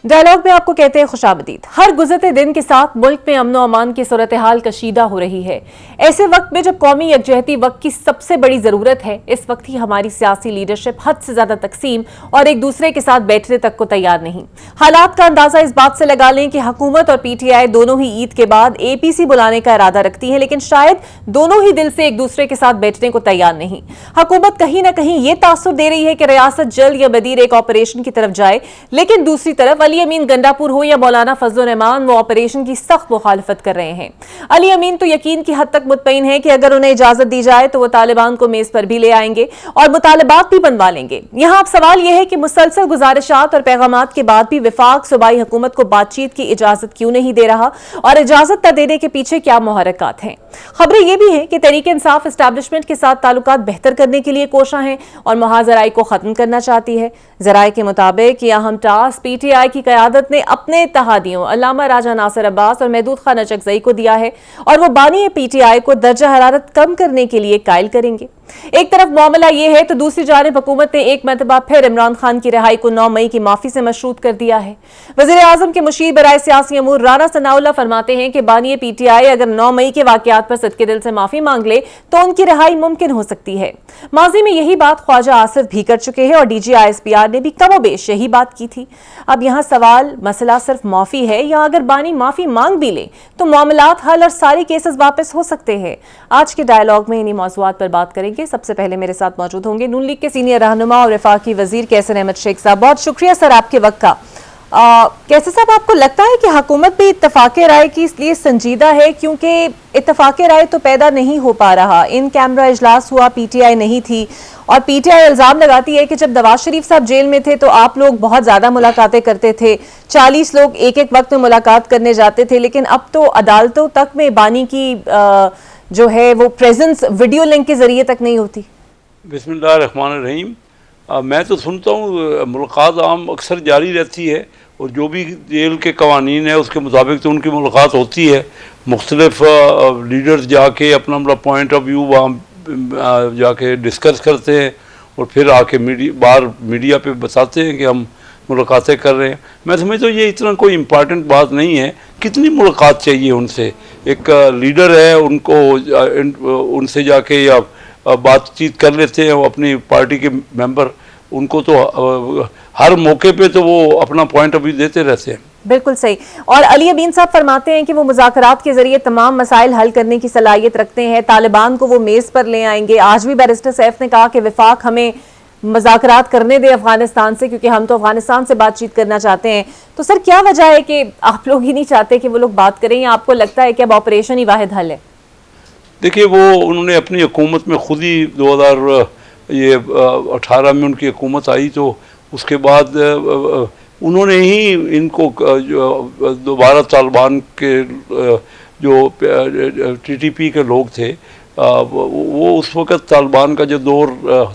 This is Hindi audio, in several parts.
डायलॉग में आपको कहते हैं खुशामदीद। हर गुजरते दिन के साथ मुल्क में अमन और अमान की सूरत हाल कशीदा हो रही है। ऐसे वक्त में जब कौमी यकजहती वक्त की सबसे बड़ी जरूरत है, इस वक्त ही हमारी सियासी लीडरशिप हद से ज्यादा तकसीम और एक दूसरे के साथ बैठने तक को तैयार नहीं। हालात का अंदाजा इस बात से लगा लें कि हुकूमत और पीटीआई दोनों ही ईद के बाद एपीसी बुलाने का इरादा रखती है, लेकिन शायद दोनों ही दिल से एक दूसरे के साथ बैठने को तैयार नहीं। हुकूमत कहीं ना कहीं ये तासुर दे रही है कि रियासत जल्द या बदीर एक ऑपरेशन की तरफ जाए, लेकिन दूसरी तरफ अली अमीन गंडापुर हो या मौलाना फजल रहमान, वो ऑपरेशन की सख्त मुखालफत कर रहे हैं। अली अमीन तो यकीन की हद तक मुतमईन है कि अगर उन्हें इजाजत दी जाए तो वो तालिबान को मेज पर भी ले आएंगे और मुतालबात भी बनवा लेंगे। यहां अब सवाल यह है कि मुसलसल गुजारिशात और पैगामात के बाद भी विफाक सूबाई हुकूमत को बातचीत की इजाजत क्यों नहीं दे रहा और इजाजत न देने के पीछे क्या मुहर्रिकात हैं। खबरें यह भी है कि तहरीक इंसाफ एस्टैब्लिशमेंट के साथ ताल्लुकात बेहतर करने के लिए कोशा है और मुहाजराई को खत्म करना चाहती है। जराए के मुताबिक यह अहम टास्क पीटीआई की क़यादत ने अपने इत्तेहादियों अल्लामा राजा नासिर अब्बास और महदूद खान अचकजई को दिया है और वो बानी पीटीआई को दर्जा हरारत कम करने के लिए कायल करेंगे। एक तरफ मामला यह है तो दूसरी जानिब हुकूमत ने एक मरतबा फिर इमरान खान की रिहाई को 9 मई की माफी से मशरूत कर दिया है। वज़ीर आज़म के मुशीर बराए सियासी अमूर राना सनाउल्लाह फरमाते हैं कि बानी पीटीआई अगर 9 मई के वाकयात पर सदके दिल से माफी मांग ले तो उनकी रिहाई मुमकिन हो सकती है। माजी में यही बात ख्वाजा आसिफ भी कर चुके हैं और डीजी ISPR ने भी कमोबेश यही बात की थी। अब यहाँ सवाल मसला सिर्फ माफी है या अगर बानी माफी मांग भी ले तो मामलात हल और सारे केसेस वापस हो सकते हैं। आज के डायलॉग में इन्हीं मौज़ूआत पर बात करेंगे। सबसे पहले मेरे साथ मौजूद होंगे नून लीग के सीनियर रहनुमा और वफाकी वजीर कैसर अहमद शेख साहब। बहुत शुक्रिया सर आपके वक्त का। कैसर साहब, आपको लगता है कि हुकूमत भी इत्तफाक़े राय की इसलिए संजीदा है क्योंकि इत्तफाक़े राय तो पैदा नहीं हो पा रहा? इन कैमरा इजलास हुआ, पीटीआई नहीं थी और पीटीआई इल्जाम लगाती है कि जब नवाज शरीफ साहब जेल में थे तो आप लोग बहुत ज्यादा मुलाकातें करते थे, 40 लोग एक एक वक्त में मुलाकात करने जाते थे, लेकिन अब तो अदालतों तक में बानी की जो है वो प्रेजेंस वीडियो लिंक के जरिए तक नहीं होती। बिस्मिल्लाहिर्रहमानिर्रहीम। मैं तो सुनता हूँ मुलाकात आम अक्सर जारी रहती है और जो भी जेल के कवानीन है उसके मुताबिक तो उनकी मुलाकात होती है। मुख्तलिफ लीडर्स जाके अपना पॉइंट ऑफ व्यू वहाँ जाके डिस्कस करते हैं और फिर आके मीडिया पे बताते हैं कि हम मुलाकातें कर रहे हैं। मैं समझता हूँ ये इतना कोई इम्पॉर्टेंट बात नहीं है। कितनी मुलाकात चाहिए उनसे? एक लीडर है, उनको उनसे जाके या बातचीत कर लेते हैं वो अपनी पार्टी के मेंबर, उनको तो हर मौके पे तो वो अपना पॉइंट ऑफ व्यू देते रहते हैं। बिल्कुल सही। और अली अमीन साहब फरमाते हैं कि वो मुज़ाकरात के जरिए तमाम मसाइल हल करने की सलाहियत रखते हैं, तालिबान को वो मेज़ पर ले आएंगे। आज भी बैरिस्टर सैफ ने कहा कि विफाक हमें मुज़ाकरात करने दे अफगानिस्तान से क्योंकि हम तो अफगानिस्तान से बातचीत करना चाहते हैं। तो सर क्या वजह है कि आप लोग ही नहीं चाहते कि वो लोग बात करें या आपको लगता है कि अब ऑपरेशन ही वाहिद हल है? देखिए, वो उन्होंने अपनी हुकूमत में खुद ही 2018 में उनकी हुकूमत आई तो उसके बाद उन्होंने ही इनको दोबारा तालिबान के जो TTP के लोग थे वो उस वक़्त तालिबान का जो दौर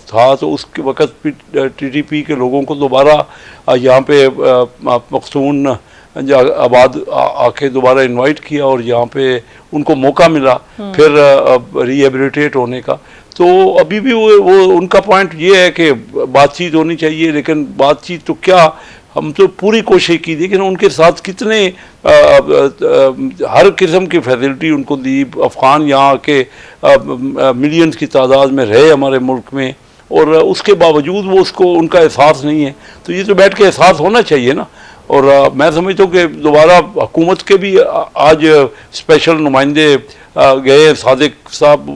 था तो उस वक़्त TTP के लोगों को दोबारा यहाँ पे पख्तून आबाद आके दोबारा इनवाइट किया और यहाँ पे उनको मौका मिला फिर रिहेबिलिटेट होने का। तो अभी भी वो उनका पॉइंट ये है कि बातचीत होनी चाहिए, लेकिन बातचीत तो क्या, हम तो पूरी कोशिश की, लेकिन उनके साथ कितने हर किस्म की फैसिलिटी उनको दी। अफ़गान यहाँ के मिलियंस की तादाद में रहे हमारे मुल्क में और उसके बावजूद वो उसको उनका एहसास नहीं है। तो ये तो बैठ के एहसास होना चाहिए ना। और मैं समझता हूँ कि दोबारा हुकूमत के भी आज स्पेशल नुमाइंदे गए, सादिक साहब,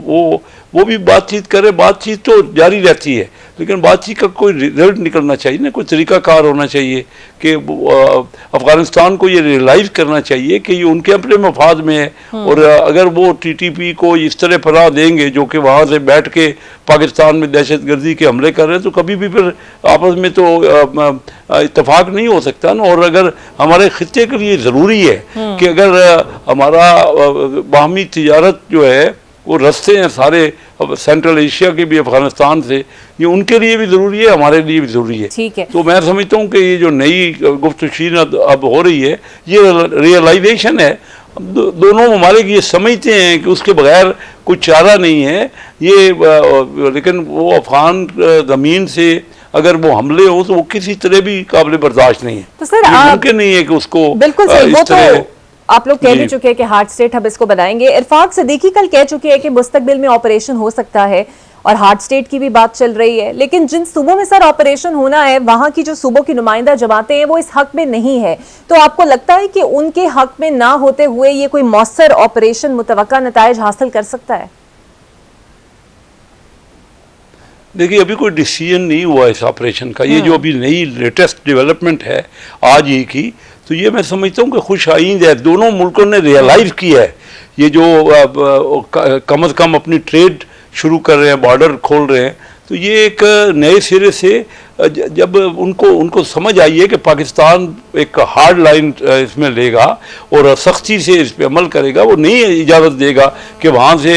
वो भी बातचीत करें। बातचीत तो जारी रहती है लेकिन बातचीत का कोई रिजल्ट निकलना चाहिए ना, कोई तरीक़ाकार होना चाहिए कि अफ़गानिस्तान को ये रियलाइज़ करना चाहिए कि ये उनके अपने मफाद में है। और अगर वो TTP को इस तरह फराह देंगे जो कि वहाँ से बैठ के पाकिस्तान में दहशतगर्दी के हमले कर रहे हैं तो कभी भी फिर आपस में तो इत्तेफाक नहीं हो सकता ना। और अगर हमारे खित्ते के लिए ज़रूरी है कि अगर हमारा बाहमी तिजारत जो है वो रस्ते हैं सारे सेंट्रल एशिया के भी अफगानिस्तान से, ये उनके लिए भी ज़रूरी है, हमारे लिए भी ज़रूरी है। ठीक है। तो मैं समझता हूँ कि ये जो नई गुफ्तगू अब हो रही है ये रियलाइजेशन है। दोनों ममालिक ये समझते हैं कि उसके बगैर कुछ चारा नहीं है ये, लेकिन वो अफ़गान ज़मीन से अगर वो हमले हो तो वो किसी तरह भी काबिल बर्दाश्त नहीं है। तो सर ये मुमकिन नहीं है कि उसको बिल्कुल सही, वो तो आप लोग कह भी जी। चुके हैं कि हार्ट स्टेट हम इसको बनाएंगे। इरफाक सिद्दीकी कल कह चुके हैं कि मुस्तकबिल में ऑपरेशन हो सकता है और हार्ट स्टेट की भी बात चल रही है, लेकिन जिन सूबों में सर ऑपरेशन होना है वहां की जो सूबों की नुमाइंदा जमातें हैं वो इस हक में नहीं है, तो आपको लगता है कि उनके हक में ना होते हुए ये कोई मौसर ऑपरेशन मुतवक्का नताइज हासिल कर सकता है? देखिए अभी कोई डिसीजन नहीं हुआ इस ऑपरेशन का, ये जो अभी नई लेटेस्ट डेवलपमेंट है आज ही की, तो ये मैं समझता हूँ कि खुश आइंद है। दोनों मुल्कों ने रियलाइज किया है ये जो कम अज़ कम अपनी ट्रेड शुरू कर रहे हैं, बॉर्डर खोल रहे हैं, तो ये एक नए सिरे से जब उनको समझ आई है कि पाकिस्तान एक हार्ड लाइन इसमें लेगा और सख्ती से इस पर अमल करेगा, वो नहीं इजाज़त देगा कि वहाँ से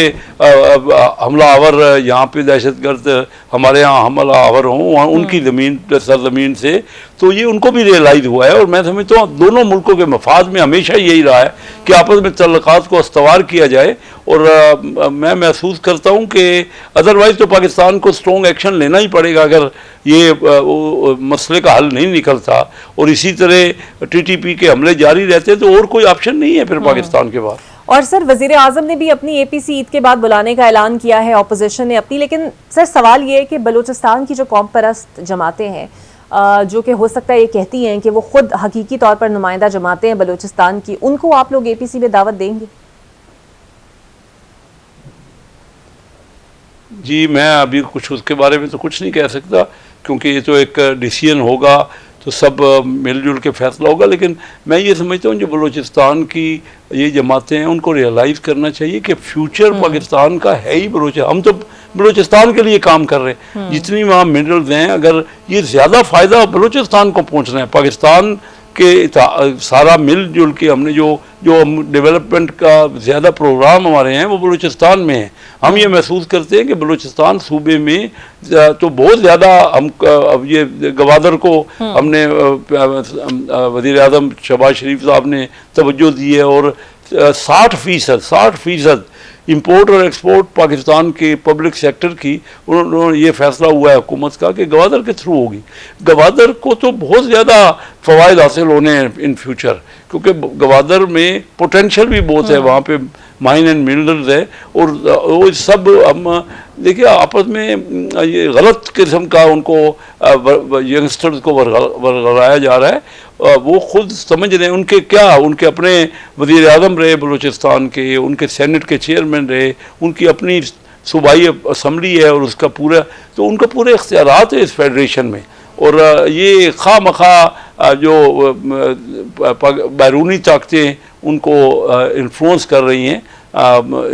हमलावर यहाँ पे दहशतगर्द हमारे यहाँ हमला आवर हों वहाँ उनकी ज़मीन सरजमीन से, तो ये उनको भी रियलाइज़ हुआ है। और मैं समझता हूँ दोनों मुल्कों के मफाद में हमेशा यही रहा है कि आपस में तल्लुकात को अस्तवार किया जाए। और मैं महसूस करता हूँ कि अदरवाइज़ तो पाकिस्तान को स्ट्रॉन्ग एक्शन लेना ही पड़ेगा अगर ये मसले का हल नहीं निकलता और इसी तरह TTP के हमले जारी रहते तो और कोई ऑप्शन नहीं है फिर पाकिस्तान के बाद। और सर वजीर आजम ने भी अपनी APC ईद के बाद बुलाने का ऐलान किया है, ऑपोजिशन ने अपनी, लेकिन सर सवाल ये है कि बलूचिस्तान की जो कौम परस्त जमातें हैं जो कि हो सकता है ये कहती हैं कि वो खुद हकीकी तौर पर नुमाइंदा जमातें हैं बलूचिस्तान की, उनको आप लोग APC में दावत देंगे? जी मैं अभी कुछ उसके बारे में तो कुछ नहीं कह सकता क्योंकि ये तो एक डिसीजन होगा तो सब मिलजुल के फैसला होगा, लेकिन मैं ये समझता हूँ जो बलूचिस्तान की ये जमातें हैं उनको रियलाइज़ करना चाहिए कि फ्यूचर पाकिस्तान का है ही बलूचिस्तान। हम तो बलूचिस्तान के लिए काम कर रहे हैं, जितनी वहाँ मिनरल्स हैं अगर ये ज़्यादा फ़ायदा बलूचिस्तान को पहुँचना है, पाकिस्तान के सारा मिलजुल के हमने जो डेवलपमेंट का ज़्यादा प्रोग्राम हमारे हैं वो बलूचिस्तान में है। हम ये महसूस करते हैं कि बलूचिस्तान सूबे में तो बहुत ज़्यादा हम अब ये गवादर को हमने वज़ीर आज़म शहबाज शरीफ साहब ने तवज्जो दी है और 60% इंपोर्ट और एक्सपोर्ट पाकिस्तान के पब्लिक सेक्टर की उन्होंने ये फैसला हुआ है हुकूमत का कि गवादर के थ्रू होगी। गवादर को तो बहुत ज़्यादा फ़वाइद हासिल होने हैं इन फ्यूचर क्योंकि गवादर में पोटेंशियल भी बहुत है, वहाँ पे माइन एंड मिनरल्स है और वो सब हम देखिए आपस में ये गलत किस्म का उनको यंगस्टर्स को वर्गलाया जा रहा है। वो खुद समझ रहे हैं उनके क्या उनके अपने वज़ीर आज़म रहे बलूचिस्तान के, उनके सेनेट के चेयरमैन रहे, उनकी अपनी सूबाई असम्बली है और उसका पूरा तो उनका पूरे इख्तियारात है इस फेडरेशन में। और ये खा मखा जो बैरूनी ताकतें उनको इन्फ्लुएंस कर रही हैं,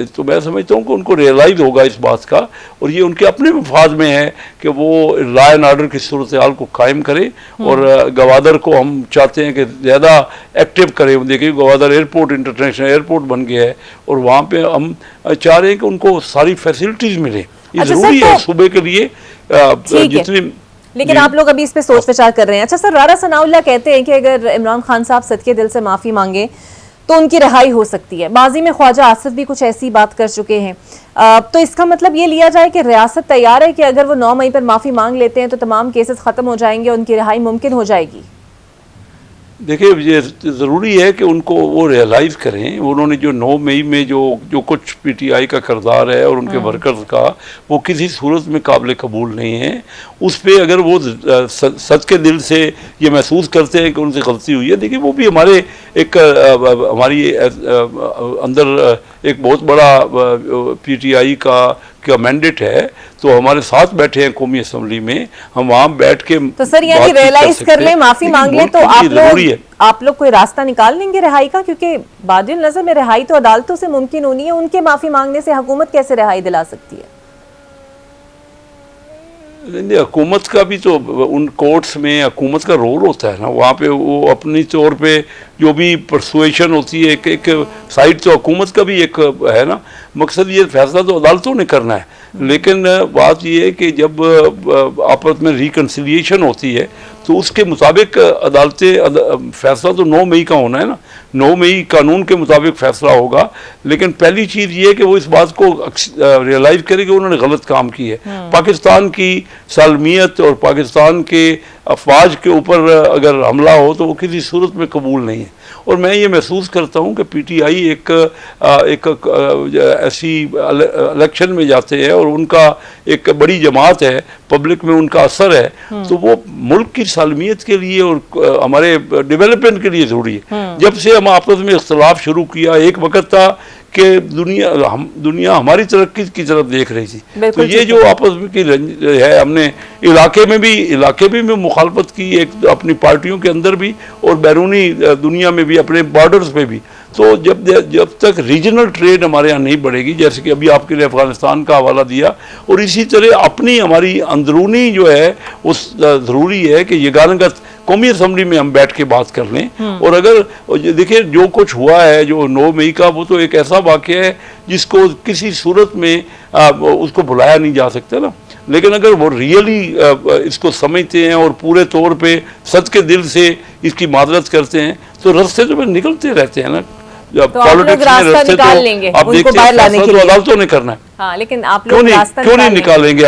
तो मैं समझता हूँ कि उनको रियलाइज़ होगा इस बात का और ये उनके अपने मफाद में है कि वो लॉ एंड ऑर्डर की सूरत हाल को कायम करें और गवादर को हम चाहते हैं कि ज़्यादा एक्टिव करें। देखिए गवादर एयरपोर्ट इंटरनेशनल एयरपोर्ट बन गया है और वहाँ पे हम चाह रहे हैं कि उनको सारी फैसिलिटीज़ मिले, ये ज़रूरी है सूबे के लिए जितनी। लेकिन आप लोग अभी इस पे सोच विचार कर रहे हैं। अच्छा सर, रारा सनाउल्लाह कहते हैं कि अगर इमरान खान साहब सदके दिल से माफ़ी मांगे तो उनकी रिहाई हो सकती है। माजी में ख्वाजा आसिफ भी कुछ ऐसी बात कर चुके हैं, तो इसका मतलब ये लिया जाए कि रियासत तैयार है कि अगर वो 9 मई पर माफ़ी मांग लेते हैं तो तमाम केसेस ख़त्म हो जाएंगे, उनकी रिहाई मुमकिन हो जाएगी? देखिए ये ज़रूरी है कि उनको वो रियलाइज़ करें। उन्होंने जो 9 मई में जो कुछ PTI का किरदार है और उनके वर्कर्स का वो किसी सूरत में काबिल कबूल नहीं है। उस पर अगर वो सच के दिल से ये महसूस करते हैं कि उनसे गलती हुई है, देखिए वो भी हमारे एक हमारी अंदर एक बहुत बड़ा PTI का मैंडेट है, तो हमारे साथ बैठे हैं कौमी असम्बली में, हम वहाँ बैठ के तो सर यानी रियलाइज कर ले, माफी मांग ले, तो आप लोग कोई रास्ता निकाल लेंगे रिहाई का? क्योंकि बादिल नजर में रिहाई तो अदालतों से मुमकिन होनी है, उनके माफी मांगने से हुकूमत कैसे रिहाई दिला सकती है? हुकूमत का भी तो उन कोर्ट्स में हुकूमत का रोल होता है ना, वहाँ पे वो अपनी तौर पे जो भी परसुएशन होती है, एक साइड तो हुकूमत का भी एक है ना। मकसद ये फैसला तो अदालतों ने करना है, लेकिन बात ये है कि जब आपस में रिकन्सिलिएशन होती है तो उसके मुताबिक अदालतें फैसला तो 9 मई का होना है ना, 9 मई कानून के मुताबिक फैसला होगा। लेकिन पहली चीज़ ये है कि वो इस बात को रियलाइज़ करे कि उन्होंने गलत काम की है। पाकिस्तान की सालमियत और पाकिस्तान के अफवाज के ऊपर अगर हमला हो तो वो किसी सूरत में कबूल नहीं है। और मैं ये महसूस करता हूँ कि PTI एक ऐसी इलेक्शन में जाते हैं और उनका एक बड़ी जमात है, पब्लिक में उनका असर है, तो वो मुल्क की सालमियत के लिए और हमारे डेवलपमेंट के लिए ज़रूरी है। जब से हम आपस में इख्तलाफ शुरू किया, एक वक्त था कि दुनिया हमारी तरक्की की तरफ देख रही थी, तो ये जो आपस में की है, हमने इलाके में भी मुखालफत की, एक अपनी पार्टियों के अंदर भी और बैरूनी दुनिया में भी, अपने बॉर्डर्स पे भी। तो जब तक रीजनल ट्रेड हमारे यहाँ नहीं बढ़ेगी, जैसे कि अभी आपके लिए अफगानिस्तान का हवाला दिया, और इसी तरह अपनी हमारी अंदरूनी जो है उस ज़रूरी है कि यगानगत कौमी असम्बली में हम बैठ के बात कर लें। और अगर देखिए जो कुछ हुआ है, जो 9 मई का, वो तो एक ऐसा वाक़या है जिसको किसी सूरत में उसको भुलाया नहीं जा सकता ना। लेकिन अगर वो रियली इसको समझते हैं और पूरे तौर पे सच के दिल से इसकी मादरत करते हैं, तो रास्ते तो निकलते रहते हैं ना। तो पॉलिटिक्स में रास्ता निकाल लेंगे उनको बाहर लाने के लिए। अदालतों ने करना है। हाँ, लेकिन आप लोग रास्ता क्यों नहीं निकालेंगे?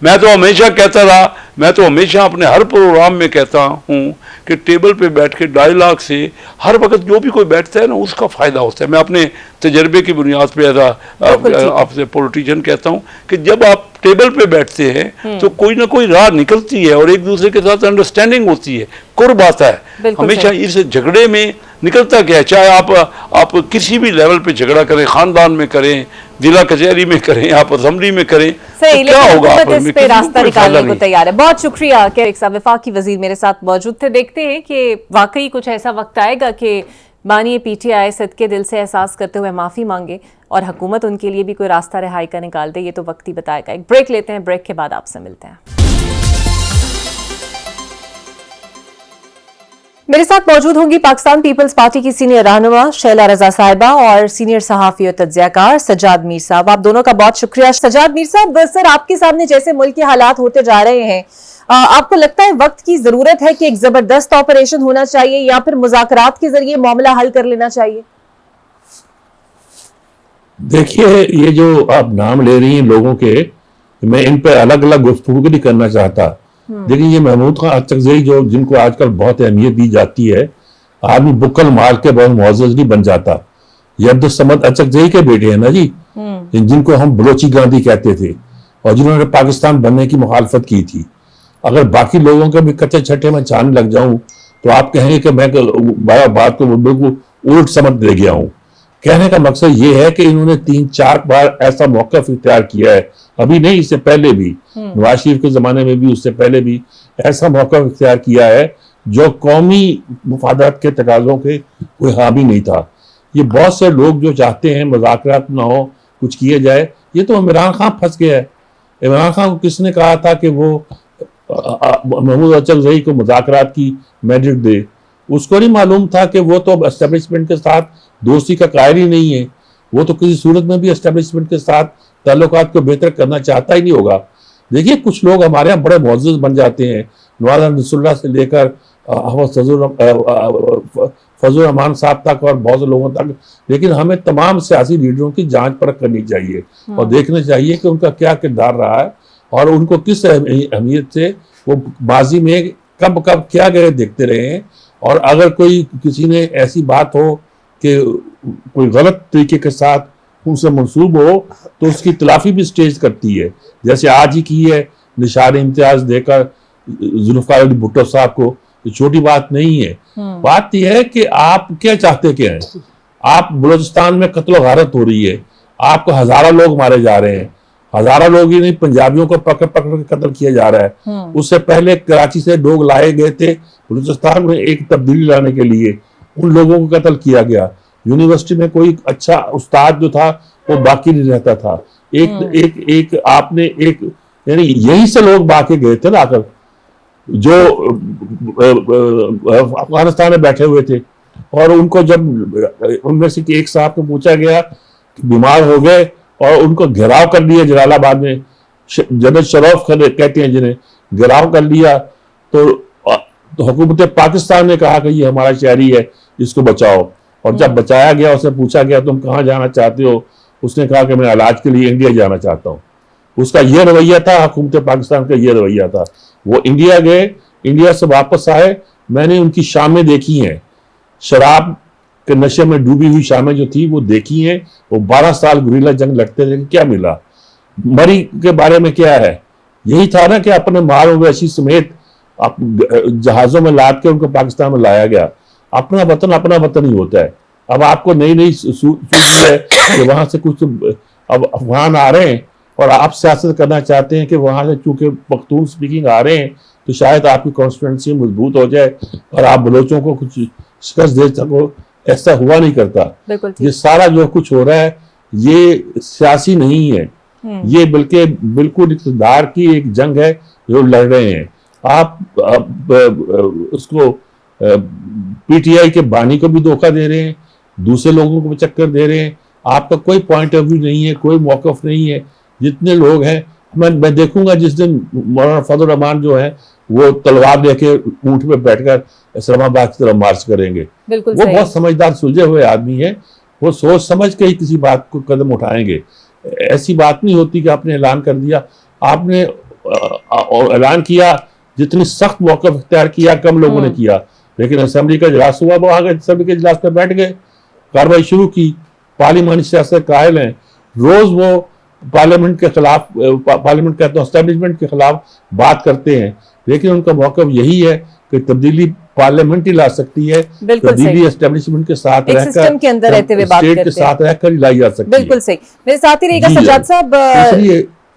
मैं तो हमेशा कहता रहा, मैं तो हमेशा अपने हर प्रोग्राम में कहता हूँ कि टेबल पे बैठ के डायलॉग से हर वक्त जो भी कोई बैठता है ना, उसका फ़ायदा होता है। मैं अपने तजर्बे की बुनियाद पे आपसे पॉलिटिशियन कहता हूँ कि जब आप टेबल पे बैठते हैं तो कोई ना कोई राह निकलती है और एक दूसरे के साथ अंडरस्टैंडिंग होती है, कुर्ब आता है। हमेशा इस झगड़े में निकलता क्या है, चाहे आप किसी भी लेवल पे झगड़ा करें, ख़ानदान में करें, जिला कचहरी में करें, आप असेंबली में करें, तो क्या होगा? इस पे रास्ता निकालने को तैयार है। बहुत शुक्रिया कि एक वफाकी वजीर मेरे साथ मौजूद थे। देखते हैं कि वाकई कुछ ऐसा वक्त आएगा कि मानिए PTI सदके दिल से एहसास करते हुए माफ़ी मांगे और हुकूमत उनके लिए भी कोई रास्ता रिहाई का निकाल दे। ये तो वक्त ही बताएगा। एक ब्रेक लेते हैं, ब्रेक के बाद आपसे मिलते हैं। मेरे साथ मौजूद होंगी पाकिस्तान पीपल्स पार्टी की सीनियर रहनुमा शैला रजा साहिबा और सीनियर सहाफ़ी और तज्ज़ियाकार सज्जाद मीर साहब। आप दोनों का बहुत शुक्रिया। सज्जाद मीर साहब, सर आपके सामने जैसे मुल्क के हालात होते जा रहे हैं, आपको लगता है वक्त की जरूरत है कि एक जबरदस्त ऑपरेशन होना चाहिए या फिर मुज़ाकरात के जरिए मामला हल कर लेना चाहिए? देखिए, ये जो आप नाम ले रही हैं लोगों के, मैं इन पर अलग अलग गुफ्तगू नहीं करना चाहता। देखिए, ये महमूद खान अचकज़ई जो जिनको आजकल बहुत अहमियत दी जाती है, आदमी बुक्कल मार के बहुत मुअज़्ज़ज़ नहीं बन जाता। ये अब्दुल समद अचकज़ई के बेटे हैं ना जी, जिनको हम बलोची गांधी कहते थे और जिन्होंने पाकिस्तान बनने की मुखालफत की थी। अगर बाकी लोगों के भी कच्चे छठे में छान लग जाऊं तो आप कहेंगे कि मैं बात को बिल्कुल उल्ट समझ दे गया हूं। कहने का मकसद ये है कि इन्होंने 3-4 बार ऐसा मौक़िफ़ इख्तियार किया है, अभी नहीं, इससे पहले भी, नवाज शरीफ के ज़माने में भी, उससे पहले भी ऐसा मौक़िफ़ इख्तियार किया है जो कौमी मुफादात के तकाज़ों के कोई हामी नहीं था। ये बहुत से लोग जो चाहते हैं मुज़ाकरात ना हो, कुछ किए जाए, ये तो इमरान खान फंस गया है। इमरान खान को किसने कहा था कि वो महमूद अचकज़ई को मुज़ाकरात की मैंडेट दे? उसको नहीं मालूम था कि वो तो एस्टेब्लिशमेंट के साथ दोस्ती का कायल ही नहीं है। वो तो किसी सूरत में भी एस्टेब्लिशमेंट के साथ ताल्लुकात को बेहतर करना चाहता ही नहीं होगा। देखिए, कुछ लोग हमारे यहाँ बड़े मुअज़्ज़ज़ बन जाते हैं, नवाज़ नसरुल्लाह से लेकर फजल रहमान साहब तक और बहुत से लोगों तक। लेकिन हमें तमाम सियासी लीडरों की जांच परख करनी चाहिए और देखना चाहिए कि उनका क्या किरदार रहा है और उनको किस अहमियत से वो माजी में कब कब क्या गए देखते रहे हैं। और अगर कोई किसी ने ऐसी बात हो कि कोई गलत तरीके के साथ उनसे मंसूब हो तो उसकी तलाफी भी स्टेज करती है, जैसे आज ही की है निशान इम्तियाज देकर जुल्फ़िकार अली भुट्टो साहब को। ये छोटी बात नहीं है। बात यह है कि आप क्या चाहते क्या हैं। आप बलूचिस्तान में कत्ल गारत हो रही है, आपको हजारों लोग मारे जा रहे हैं, हजारों लोग ही नहीं, पंजाबियों को पकड़ पकड़ के कत्ल किया जा रहा है। उससे पहले कराची से लोग लाए गए थे बलूचिस्तान में एक तब्दीली लाने के लिए, उन लोगों को कत्ल किया गया। यूनिवर्सिटी में कोई अच्छा उस्ताद जो था वो बाकी नहीं रहता था। आपने यानी यही से लोग बाकी गए थे ना आकर, जो अफगानिस्तान में बैठे हुए थे। और उनको जब उनमें से एक साहब को पूछा गया कि बीमार हो गए और उनको घेराव कर लिया जलालाबाद में, जनरल शरफ कहते हैं जिन्हें, घेराव कर लिया तो, तो हुकूमत पाकिस्तान ने कहा कि ये हमारा शहरी है, इसको बचाओ। और जब बचाया गया, उससे पूछा गया तुम कहाँ जाना चाहते हो, उसने कहा कि मैं इलाज के लिए इंडिया जाना चाहता हूँ। उसका ये रवैया था, हुकूमत पाकिस्तान का ये रवैया था। वो इंडिया गए, इंडिया से वापस आए, मैंने उनकी शामें देखी हैं, शराब के नशे में डूबी हुई शामें जो थी वो देखी हैं। वो 12 साल गुरीला जंग लड़ते थे, क्या मिला? मरी के बारे में क्या है? यही था ना कि अपने माल मवेशी समेत जहाजों में लाद के उनको पाकिस्तान में लाया गया। अपना वतन ही होता है। अब आपको नई नई सूझ है कि वहां से कुछ अब अफगान आ रहे हैं और आप सियासत करना चाहते हैं कि वहां से चूंकि पख्तून स्पीकिंग आ रहे हैं तो शायद आपकी कॉन्स्टिट्यूंसी मजबूत हो जाए और आप बलोचों को कुछ शिकस्त दे सको। ऐसा हुआ नहीं करता। ये सारा जो कुछ हो रहा है ये सियासी नहीं है, ये बल्कि बिल्कुल इक़्तिदार की एक जंग है जो लड़ रहे हैं। आप उसको पीटीआई के बानी को भी धोखा दे रहे हैं, दूसरे लोगों को भी चक्कर दे रहे हैं। आपका कोई पॉइंट ऑफ व्यू नहीं है, कोई मौक़िफ़ नहीं है। जितने लोग हैं, मैं देखूंगा जिस दिन मौलाना फजल रहमान जो है वो तलवार लेके ऊंट पे बैठकर इस्लामाबाद की तरफ मार्च करेंगे। वो बहुत समझदार सुलझे हुए आदमी है, वो सोच समझ के ही किसी बात को कदम उठाएंगे। ऐसी बात नहीं होती कि आपने ऐलान कर दिया। आपने ऐलान किया, जितनी सख्त मौक़िफ़ इख्तियार किया कम लोगों ने किया, लेकिन असेंबली का इजलास हुआ, वो आ गए, असेंबली के इजलास पे बैठ गए, कार्रवाई शुरू की। पार्लियामानी सियासत कायल हैं, रोज वो पार्लियामेंट के खिलाफ, पार्लियामेंट कहते हैं एस्टेब्लिशमेंट के खिलाफ बात करते हैं, लेकिन उनका मौक़िफ़ यही है कि तब्दीली पार्लियामेंट ही ला सकती है, तब्दीली एस्टेब्लिशमेंट के साथ रहकर, सिस्टम के अंदर रहते हुए बात स्टेट के साथ रहकर ही लाई जा सकती है। बिल्कुल सही। मेरे साथ ही रहेगा सज्जाद साहब,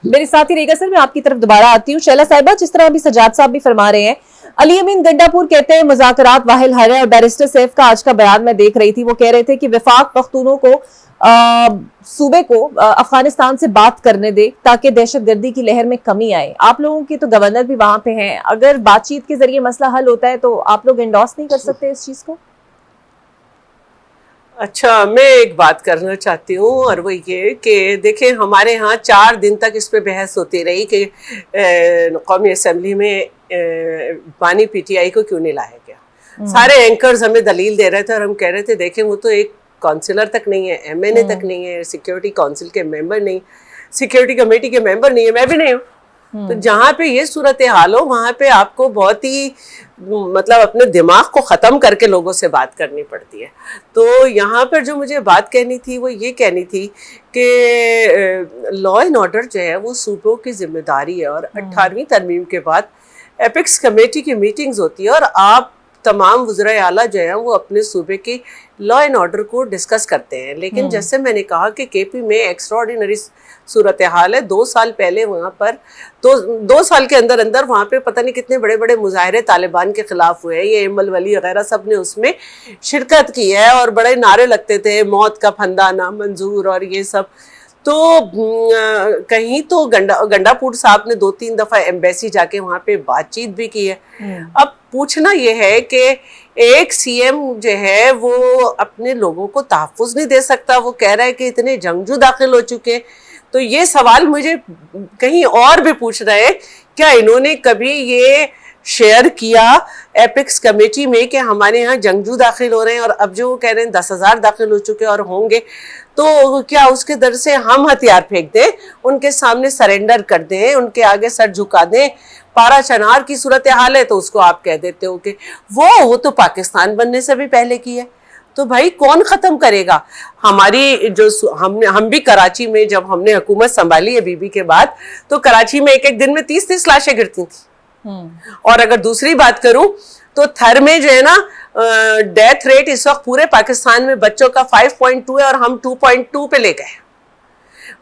मेरे साथ ही रहेगा सर। मैं आपकी तरफ दोबारा आती हूँ। शैला साहिबा, जिस तरह अभी सज्जाद साहब भी फरमा रहे हैं, अली अमीन गंडापुर कहते हैं मुज़ाकरात वाहिल हल है, और बैरिस्टर सैफ का आज का बयान मैं देख रही थी, वो कह रहे थे कि वफाक पख्तूनों को सूबे को अफगानिस्तान से बात करने दे ताकि दहशतगर्दी की लहर में कमी आए। आप लोगों के तो गवर्नर भी वहां पे हैं, अगर बातचीत के जरिए मसला हल होता है तो आप लोग एंडोर्स नहीं कर सकते इस चीज को? अच्छा, मैं एक बात करना चाहती हूँ, और वो ये कि देखें, हमारे यहाँ 4 दिन तक इस पे बहस होती रही कि कौमी असम्बली में बानी पीटीआई को क्यों नहीं लाया गया। सारे एंकर्स हमें दलील दे रहे थे और हम कह रहे थे देखें वो तो एक काउंसिलर तक नहीं है, एमएनए तक नहीं है, सिक्योरिटी काउंसिल के मेंबर नहीं, सिक्योरिटी कमेटी के मेंबर नहीं है, मैं भी नहीं हूँ। तो जहाँ पे ये सूरत हाल हो वहाँ पे आपको बहुत ही मतलब अपने दिमाग को ख़त्म करके लोगों से बात करनी पड़ती है। तो यहाँ पर जो मुझे बात कहनी थी वो ये कहनी थी कि लॉ एंड ऑर्डर जो है वो सूबों की जिम्मेदारी है, और 18वीं तरमीम के बाद एपिक्स कमेटी की मीटिंग्स होती है और आप तमाम वज़राए आला जो है वो अपने सूबे की लॉ एंड ऑर्डर को डिस्कस करते हैं। लेकिन जैसे मैंने कहा कि केपी में एक्स्ट्राऑर्डिनरी सूरत हाल है। 2 साल पहले वहाँ पर 2 साल के अंदर अंदर वहाँ पे पता नहीं कितने बड़े बड़े मुजाहरे तालिबान के खिलाफ हुए हैं। ये एमल वली वगैरह सब ने उसमें शिरकत की है और बड़े नारे लगते थे, मौत का फंदा ना मंजूर और ये सब। तो कहीं तो गंडापुर साहब ने 2-3 दफ़ा एम्बेसी जाके वहाँ पे बातचीत भी की है। अब पूछना ये है कि एक सीएम जो है वो अपने लोगों को तहफ़्फ़ुज़ नहीं दे सकता, वो कह रहा है कि इतने जंगजू दाखिल हो चुके हैं। तो ये सवाल मुझे कहीं और भी पूछ रहे हैं, क्या इन्होंने कभी ये शेयर किया एपिक्स कमेटी में कि हमारे यहाँ जंगजू दाखिल हो रहे हैं और अब जो कह रहे हैं 10,000 दाखिल हो चुके और होंगे, तो क्या उसके दर से हम हथियार फेंक दें, उनके सामने सरेंडर कर दें, उनके आगे सर झुका दें? पारा चनार की सूरत हाल है तो उसको आप कह देते हो कि वो तो पाकिस्तान बनने से भी पहले की है। तो भाई कौन ख़त्म करेगा? हमारी जो हम भी कराची में जब हमने हुकूमत संभाली है बीबी के बाद, तो कराची में एक दिन में 30-30 लाशें गिरती थी। और अगर दूसरी बात करूं तो थर में जो है ना डेथ रेट इस वक्त पूरे पाकिस्तान में बच्चों का 5.2 है और हम 2.2 पे ले गए।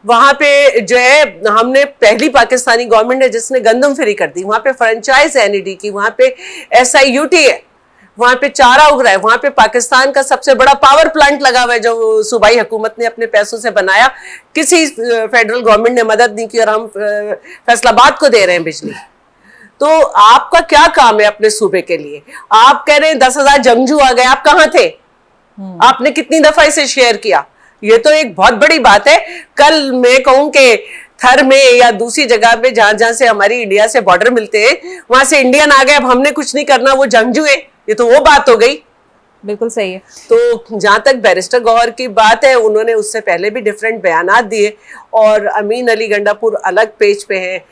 वहां पे जो है हमने पहली पाकिस्तानी गवर्नमेंट है जिसने गंदम फ्री कर दी। वहां पे फ्रेंचाइज है एनईडी की, वहां पे SIUT है, वहां पे चारा उग रहा है, वहां पे पाकिस्तान का सबसे बड़ा पावर प्लांट लगा हुआ है जो सूबाई हुकूमत ने अपने पैसों से बनाया। किसी फेडरल गवर्नमेंट ने मदद नहीं की और हम फैसलाबाद को दे रहे हैं बिजली। तो आपका क्या काम है अपने सूबे के लिए? आप कह रहे हैं 10,000 जंगजू आ गए, आप कहाँ थे? आपने कितनी दफा इसे शेयर किया? ये तो एक बहुत बड़ी बात है। कल मैं कहूं कि थर में या दूसरी जगह पे जहां जहां से हमारी इंडिया से बॉर्डर मिलते हैं वहां से इंडियन आ गए, अब हमने कुछ नहीं करना, वो जंगजू है, ये तो वो बात हो गई। बिल्कुल सही है। तो जहां तक बैरिस्टर गौहर की बात है, उन्होंने उससे पहले भी डिफरेंट बयानात दिए और अमीन अली गंडापुर अलग पेज पे हैं,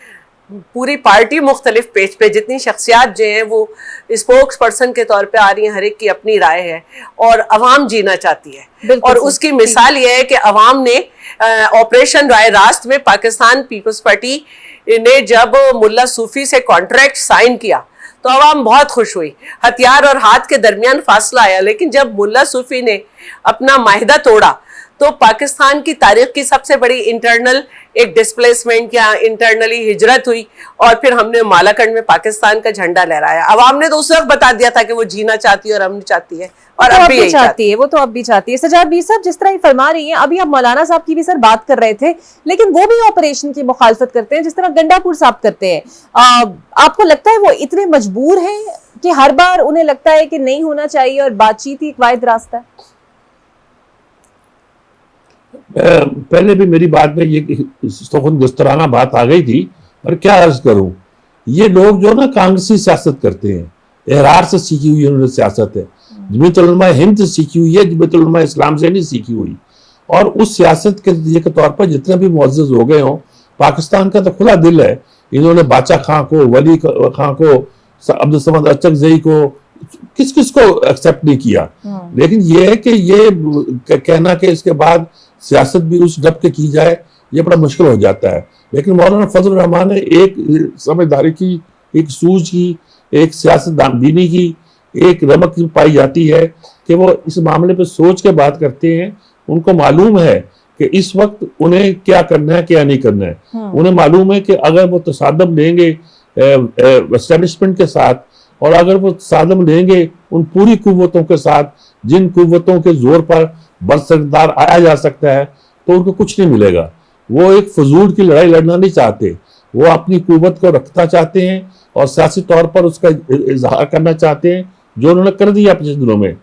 पूरी पार्टी मुख्तलिफ पेज पे, जितनी शख्सियात जो हैं वो स्पोक्स पर्सन के तौर पे आ रही हैं, हर एक की अपनी राय है और अवाम जीना चाहती है। और उसकी मिसाल ये है कि अवाम ने ऑपरेशन राय रास्त में पाकिस्तान पीपल्स पार्टी ने जब मुल्ला सूफी से कॉन्ट्रैक्ट साइन किया तो अवाम बहुत खुश हुई, हथियार और हाथ के दरमियान फासला आया। लेकिन जब मुल्ला सूफी ने अपना माहिदा तोड़ा तो पाकिस्तान की तारीख की सबसे बड़ी इंटरनल एक डिस्प्लेसमेंट या इंटरनली हिजरत हुई और फिर हमने मालाकंड में पाकिस्तान का झंडा लहराया। अवाम ने तो उस वक्त बता दिया था कि वो जीना चाहती है और हम चाहती है और अब भी चाहती है, वो तो अब भी चाहती है। सजाद बीर साहब, जिस तरह ये फरमा रही हैं, अभी आप मौलाना साहब की भी सर बात कर रहे थे, लेकिन वो भी ऑपरेशन की मुखालफत करते हैं जिस तरह गंडापुर साहब करते हैं। आपको लगता है वो इतने मजबूर हैं कि हर बार उन्हें लगता है कि नहीं होना चाहिए और बातचीत ही एक वाहिद रास्ता है? पहले भी मेरी बात में ये दुस्तराना बात आ गई थी, और क्या अर्ज करूं, ये लोग जो ना कांग्रेसी सियासत करते हैं, एहरार से सीखी हुई उन्होंने सियासत है, जमीयत उलमा हिंद से सीखी हुई है, जमीयत उलमा इस्लाम से नहीं सीखी हुई। और उस सियासत के नतीजे के तौर पर जितने भी मुअज़्ज़िज़ हो गए हों, पाकिस्तान का तो खुला दिल है, इन्होंने बाचा खां को, वली खां को, अब्दुल समद अचकज़ई को, किस किस को एक्सेप्ट नहीं किया। लेकिन ये है कि ये कहना कि इसके बाद सियासत भी उस ढब के की जाए, ये बड़ा मुश्किल हो जाता है। लेकिन मौलाना फजल रहमान ने एक समझदारी की, एक सूझ की, एक सियासत दानदीनी की, एक रमक पाई जाती है कि वो इस मामले पे सोच के बात करते हैं। उनको मालूम है कि इस वक्त उन्हें क्या करना है, क्या नहीं करना है। उन्हें मालूम है कि अगर वो तसादम लेंगे एस्टेब्लिशमेंट के साथ, और अगर वो तसादम लेंगे उन पूरी कुव्वतों के साथ जिन कुव्वतों के जोर पर बरसरदार आया जा सकता है, तो उनको कुछ नहीं मिलेगा। वो एक फजूल की लड़ाई लड़ना नहीं चाहते, वो अपनी कुव्वत को रखना चाहते हैं और सियासी तौर पर उसका इजहार करना चाहते हैं, जो उन्होंने कर दिया पिछले दिनों में।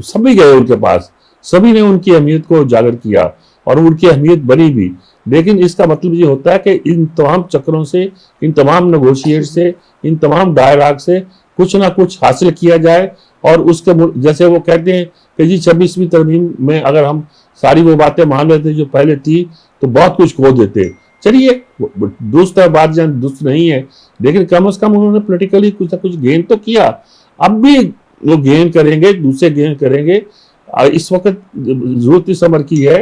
सभी गए उनके पास, सभी ने उनकी अहमियत को उजागर किया और उनकी अहमियत बनी भी। लेकिन इसका मतलब ये होता है कि इन तमाम चक्रों से, इन तमाम नेगोशिएट से, इन तमाम डायलॉग से कुछ ना कुछ हासिल किया जाए। और उसके जैसे वो कहते हैं कि जी 26वीं तरमीम में अगर हम सारी वो बातें मान लेते जो पहले थी तो बहुत कुछ खो देते। चलिए, दुरुस्त है बात, जान दुरुस्त नहीं है, लेकिन कम से कम उन्होंने पॉलिटिकली कुछ ना कुछ गेन तो किया। अब भी वो गेन करेंगे, दूसरे गेन करेंगे। इस वक्त जरूरत इस अमर की है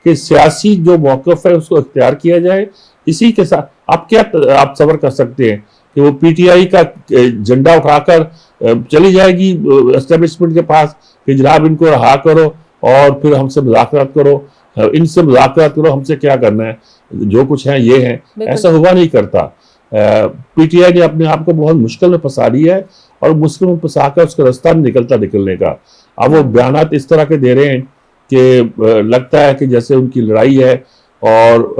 कि सियासी जो मौक़िफ़ है उसको इख्तियार किया जाए। इसी के साथ आप क्या आप सब्र कर सकते हैं कि वो पीटीआई का झंडा उठाकर चली जाएगी एस्टेब्लिशमेंट के पास कि जनाब इनको रहा करो और फिर हमसे मुज़ाकरात करो, इनसे मुज़ाकरात करो, हमसे क्या करना है, जो कुछ है ये है। ऐसा हुआ नहीं करता। पीटीआई ने अपने आप को बहुत मुश्किल में फंसा लिया है और मुश्किल में फंसा कर उसका रास्ता नहीं निकलता निकलने का। अब वो बयानात इस तरह के दे रहे हैं कि लगता है कि जैसे उनकी लड़ाई है और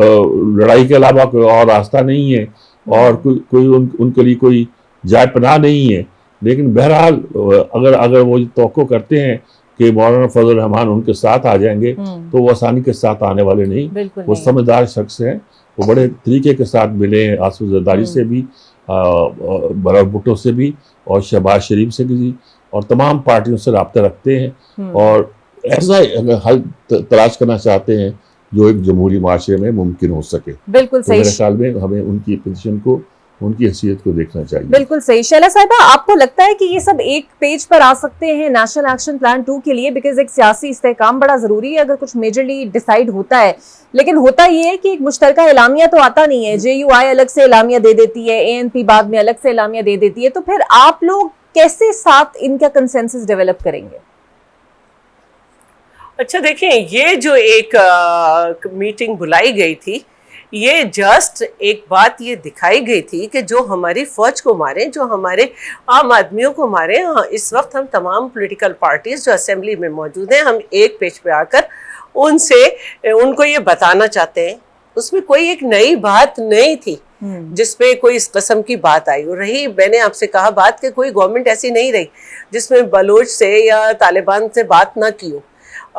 लड़ाई के अलावा कोई और रास्ता नहीं है और कोई उनके लिए कोई जाय पनाह नहीं है। लेकिन बहरहाल अगर वो तवक्को करते हैं कि मौलाना फजल रहमान उनके साथ आ जाएंगे तो वो आसानी के साथ आने वाले नहीं। वो समझदार शख्स हैं, वो बड़े तरीके के साथ मिले हैं आसिफ जरदारी से भी, बरार भुट्टो से भी और शहबाज शरीफ से भी, और तमाम पार्टियों से रब्ता रखते हैं और ऐसा हल तलाश करना चाहते हैं जो एक जमहूरी माशरे में मुमकिन हो सके। बिल्कुल सही। मेरे ख्याल में हमें उनकी पोजीशन को, उनकी हैसियत को देखना चाहिए। बिल्कुल सही। शैला साहिबा, आपको लगता है कि ये सब एक पेज पर आ सकते हैं नेशनल एक्शन प्लान 2 के लिए? बिकॉज एक सियासी इस्तेहकाम बड़ा जरूरी है अगर कुछ मेजरली डिसाइड होता है, लेकिन होता ये है कि एक मुश्तरका एलामिया तो आता नहीं है। JUI अलग से एलामिया दे देती है, ANP बाद में अलग से एलामिया दे देती है, तो फिर आप लोग कैसे साथ इनका कंसेंसस डेवलप करेंगे? अच्छा देखें, ये जो एक मीटिंग बुलाई गई थी, ये जस्ट एक बात ये दिखाई गई थी कि जो हमारी फौज को मारे, जो हमारे आम आदमियों को मारे, इस वक्त हम तमाम पॉलिटिकल पार्टीज जो असेंबली में मौजूद हैं, हम एक पेज पे आकर उनको ये बताना चाहते हैं। उसमें कोई एक नई बात नहीं थी जिसपे कोई इस किस्म की बात आई रही। मैंने आपसे कहा बात कि कोई गवर्नमेंट ऐसी नहीं रही जिसमें बलोच से या तालिबान से बात ना की हो।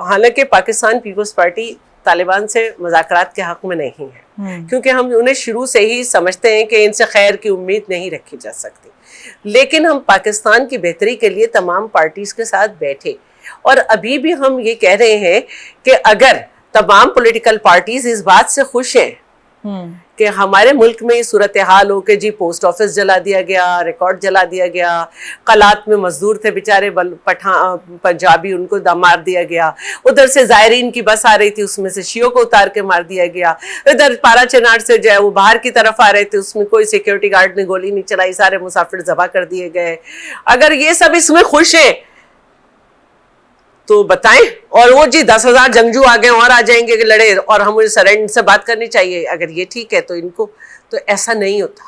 हालांकि पाकिस्तान पीपल्स पार्टी तालिबान से मुज़ाकरात के हक में नहीं है, क्योंकि हम उन्हें शुरू से ही समझते हैं कि इनसे खैर की उम्मीद नहीं रखी जा सकती। लेकिन हम पाकिस्तान की बेहतरी के लिए तमाम पार्टीज के साथ बैठे, और अभी भी हम ये कह रहे हैं कि अगर तमाम पॉलिटिकल पार्टीज इस बात से खुश हैं कि हमारे मुल्क में सूरत हाल हो के जी पोस्ट ऑफिस जला दिया गया, रिकॉर्ड जला दिया गया, कलात में मजदूर थे बेचारे पंजाबी, उनको मार दिया गया, उधर से जायरीन की बस आ रही थी उसमें से शियों को उतार के मार दिया गया, इधर पारा चनार से जो है वो बाहर की तरफ आ रहे थे, उसमें कोई सिक्योरिटी गार्ड ने गोली नहीं चलाई, सारे मुसाफिर जबा कर दिए गए। अगर ये सब इसमें खुश है तो बताएं, और वो जी 10,000 जंगजू आ गए और आ जाएंगे कि लड़े और हम सरेंडर से बात करनी चाहिए, अगर ये ठीक है तो इनको, तो ऐसा नहीं होता,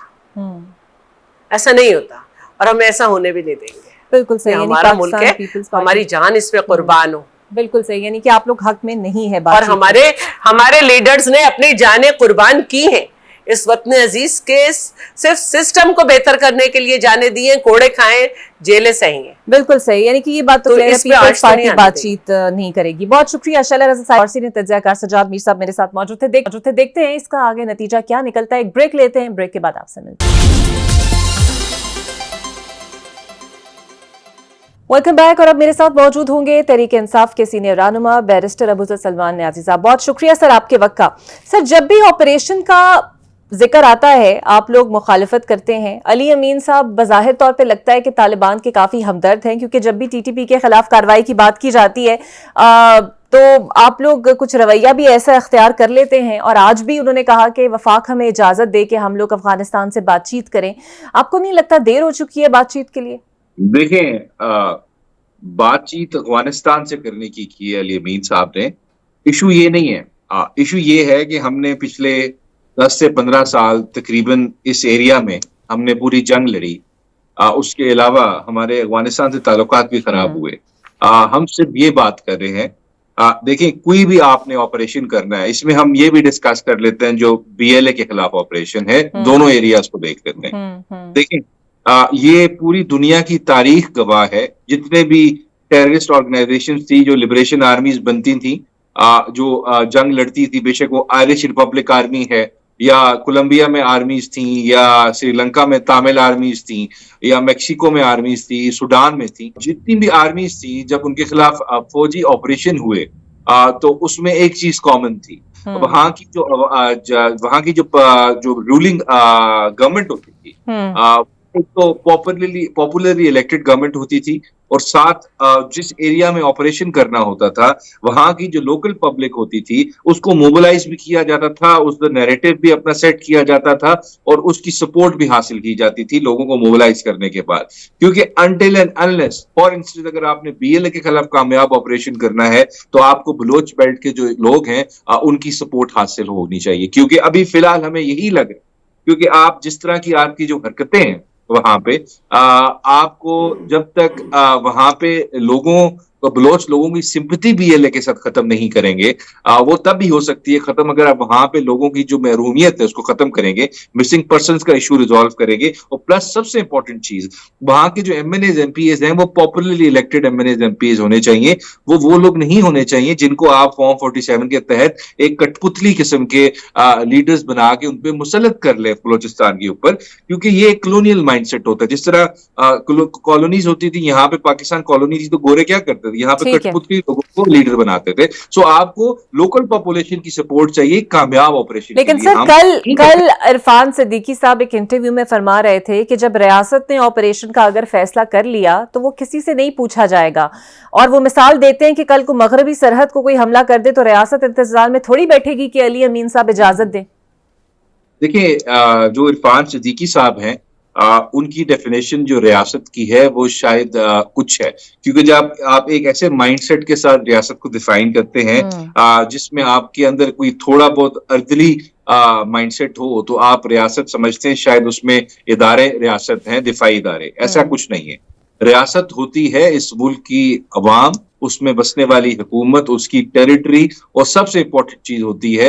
ऐसा नहीं होता, और हम ऐसा होने भी नहीं देंगे। बिल्कुल सही, हमारा मुल्क है, हमारी जान इस पे कुर्बान हो। बिल्कुल सही, यानी कि आप लोग हक में नहीं है और हमारे लीडर्स ने अपनी जानें कुर्बान की हैं इस वतन अजीज के सिर्फ सिस्टम को बेहतर करने के लिए, जाने दिए, कोड़े खाएं, जेलें सही हैं। बिल्कुल सही, यानी कि ये बात तो पीपल्स पार्टी बातचीत नहीं करेगी। बहुत शुक्रिया शैला रज़ा साहब, सीनियर तज्ज़ियाकार सज्जाद मीर साहब मेरे साथ मौजूद थे। देखते हैं इसका आगे नतीजा क्या निकलता है। एक ब्रेक लेते हैं, ब्रेक के बाद आपसे मिलते हैं। Welcome back. और अब मेरे साथ मौजूद होंगे तहरीक इंसाफ के सीनियर रहनुमा बैरिस्टर अबूज़र सलमान न्याज़ी साहब। बहुत शुक्रिया सर आपके वक्त का। सर, जब भी ऑपरेशन का जिक्र आता है आप लोग मुखालिफत करते हैं। अली अमीन साहब बज़ाहिर तौर पे लगता है कि तालिबान के काफ़ी हमदर्द हैं, क्योंकि जब भी टीटीपी के खिलाफ कार्रवाई की बात की जाती है तो आप लोग कुछ रवैया भी ऐसा इख्तियार कर लेते हैं, और आज भी उन्होंने कहा कि वफाक हमें इजाज़त दे कि हम लोग अफगानिस्तान से बातचीत करें। आपको नहीं लगता देर हो चुकी है बातचीत के लिए? देखें, बातचीत अफगानिस्तान से करने की है अली अमीन साहब ने। इशू ये नहीं है, इशू ये है कि हमने पिछले 10 से 15 साल तकरीबन इस एरिया में हमने पूरी जंग लड़ी। उसके अलावा हमारे अफगानिस्तान से ताल्लुकात भी खराब हुए। हम सिर्फ ये बात कर रहे हैं, देखें, कोई भी आपने ऑपरेशन करना है, इसमें हम ये भी डिस्कस कर लेते हैं जो BLA के खिलाफ ऑपरेशन है, दोनों एरियाज को देख लेते हैं। देखें, ये पूरी दुनिया की तारीख गवाह है, जितने भी टेररिस्ट ऑर्गेनाइजेशन थी जो लिबरेशन आर्मीज बनती थी, जो जंग लड़ती थी, बेशक वो आयरिश रिपब्लिक आर्मी है या कोलंबिया में आर्मीज थी या श्रीलंका में तमिल आर्मीज थी या मेक्सिको में आर्मीज थी, सूडान में थी, जितनी भी आर्मीज थी, जब उनके खिलाफ फौजी ऑपरेशन हुए तो उसमें एक चीज कॉमन थी। वहां की जो रूलिंग गवर्नमेंट होती थी, तो पॉपुलरली इलेक्टेड गवर्नमेंट होती थी, और साथ जिस एरिया में ऑपरेशन करना होता था वहां की जो लोकल पब्लिक होती थी उसको मोबिलाइज भी किया जाता था, उसका नैरेटिव भी अपना सेट किया जाता था और उसकी सपोर्ट भी हासिल की जाती थी लोगों को मोबिलाइज करने के बाद। क्योंकि until and unless, for instance, अगर आपने BLA के खिलाफ कामयाब ऑपरेशन करना है तो आपको बलोच बेल्ट के जो लोग हैं उनकी सपोर्ट हासिल होनी चाहिए। क्योंकि अभी फिलहाल हमें यही लग रहा है, क्योंकि आप जिस तरह की आपकी जो हरकतें हैं वहां पे, आपको जब तक वहां पे बलोच लोगों की सिंपैथी BLA के साथ खत्म नहीं करेंगे, वो तब भी हो सकती है खत्म अगर आप वहां पे लोगों की जो महरूमियत है उसको खत्म करेंगे, मिसिंग पर्संस का इशू रिजॉल्व करेंगे, और प्लस सबसे इंपॉर्टेंट चीज, वहां के जो MNAs MPAs हैं वो पॉपुलरली इलेक्टेड MNAs MPAs होने चाहिए। वो लोग नहीं होने चाहिए जिनको आप फॉर्म 47 के तहत एक कठपुतली किस्म के लीडर्स बना के उनपे मुसल्लत कर ले बलोचिस्तान के ऊपर, क्योंकि ये एक कॉलोनियल माइंडसेट होता है। जिस तरह कॉलोनीज होती थी, यहाँ पे पाकिस्तान कॉलोनी थी, तो गोरे क्या करते थे, यहाँ पे कठपुतली लोगों को लीडर बनाते थे। सो आपको लोकल पॉपुलेशन की सपोर्ट चाहिए कामयाब ऑपरेशन। लेकिन सर, कल इरफान सिद्दीकी साहब एक इंटरव्यू में फरमा रहे थे कि जब रियासत ने ऑपरेशन का अगर फैसला कर लिया तो वो किसी से नहीं पूछा जाएगा, और वो मिसाल देते हैं कि कल को मगरबी सरहद को कोई हमला कर दे तो रियासत इंतजार में थोड़ी बैठेगी कि अली अमीन साहब इजाजत दें। देखिए, जो इरफान सिद्दीकी साहब हैं, उनकी डेफिनेशन जो रियासत की है वो शायद कुछ है, क्योंकि जब आप एक ऐसे माइंडसेट के साथ रियासत को डिफाइन करते हैं जिसमें आपके अंदर कोई थोड़ा बहुत अर्दली माइंडसेट हो, तो आप रियासत समझते हैं, शायद उसमें इदारे रियासत हैं, दिफाई इदारे, ऐसा कुछ नहीं है। रियासत होती है इस मुल्क की अवाम, उसमें बसने वाली हुकूमत, उसकी टेरिटरी, और सबसे इंपॉर्टेंट चीज होती है